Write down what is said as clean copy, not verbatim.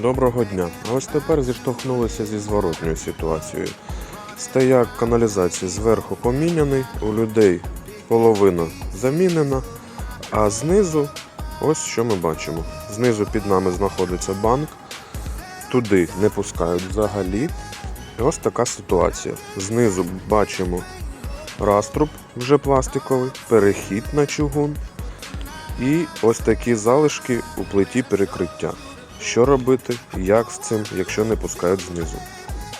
Доброго дня. А ось тепер зіштовхнулися зі зворотньою ситуацією. Стояк каналізації зверху поміняний, у людей половина замінена, а знизу ось що ми бачимо. Знизу під нами знаходиться банк, туди не пускають взагалі. І ось така ситуація. Знизу бачимо раструб вже пластиковий, перехід на чугун і ось такі залишки у плиті перекриття. Що робити, як з цим, якщо не пускають знизу?